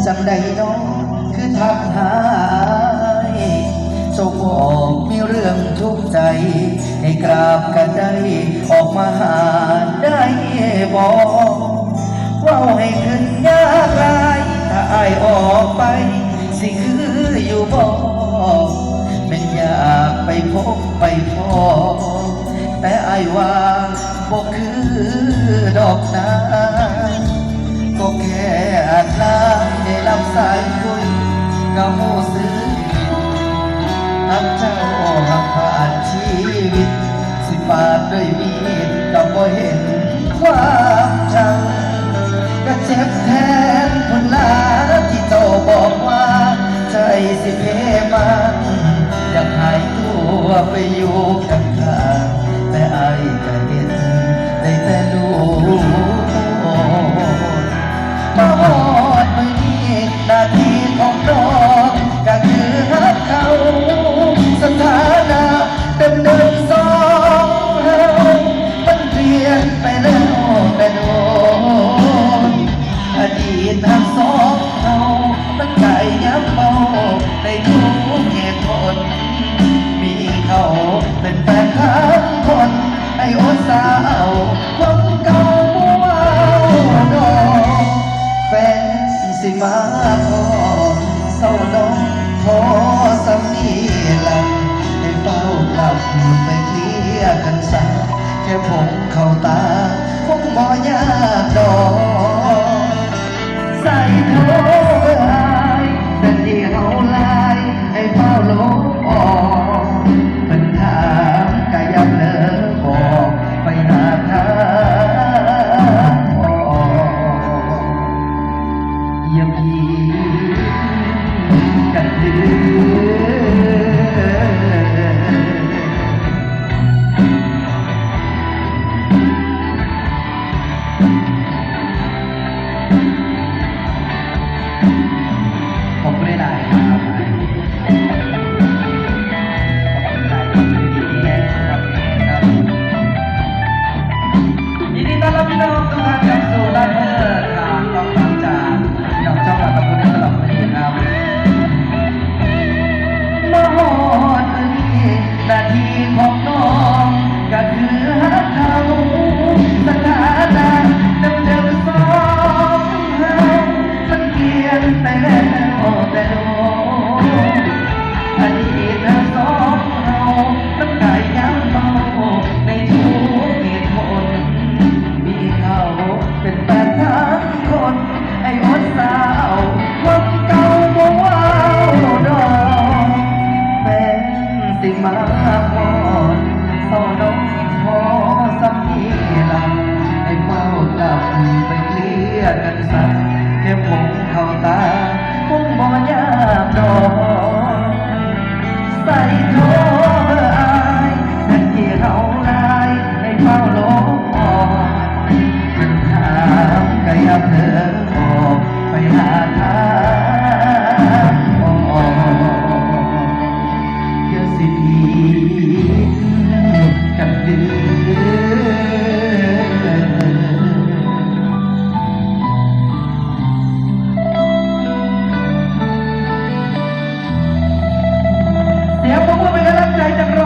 จังใดน้องคือทักหายเจ้าบอกมีเรื่องทุกข์ใจให้กราบกันได้ออกมาหาได้บอกว่าให้ขึ้นยากไรถ้าอายออกไปสิคืออยู่บอกเป็นอยากไปพบไปพอแต่อายว่าบอกคือดอกนาก็แค่อาจน้ำได้รับสายคุยก็หูซื้อหักเจ้าหักผ่านชีวิตสิปาดด้วยมีดก็บ่เห็นความจังก็เจ็บแทนคนลาที่เจ้าบอกว่าใจสิเพมันอยากหายตัวไปอยู่กันข้างแต่อายก็เห็นได้แต่ดูมาหอดมือนี้หน้าที่ของน้องก็คือหักเขาสถานะเดิมๆสองเฮามันเปลี่ยนไปแล้วแต่โดนอดีตทั้งสองเฮามันไก่ยับเมาในทุกเหตุผลมีเขาเป็นแฟนทั้งคนไอ้โอสาวความเก่าว้าวดอกแฟนสิมาพอเศร้าดองพอสำนีลังให้เฝ้ากลับไปเคลียร์กันซะแค่ผมเข้าตาคงบ่ยากดอกใส่โทษอายแต่ที่เอาลายให้เฝ้าลบออกปัญหากายับเลิกบอกไปหาทางออกอย่าพีกันดื้ผมไม่ได้ครับยินดีต้อนรับพี่น้องทุกท่านเข้าสู่บ้านเพื่อนทางกองทัพจากพี่น้องชาวบ้านตำบลในตลาดนี้ครับมาหอดนี้หน้าที่ของน้องก็คือหักเขาสถานะเดิมๆสองเฮามันเปลี่ยนไปแล้วแต่โดนอดีตทั้งสองเฮามันไก่ย้ำเมาในทุกเหตุผลมีเขาเป็นแฟนทั้งคนไอ้อดสาวคนเก่าบ่ว้าวดอกแฟนสิมาพอดเศร้าน้องพอสักทีหลังให้เฝ้ากลับไปเคลียร์กันซะแค่ผ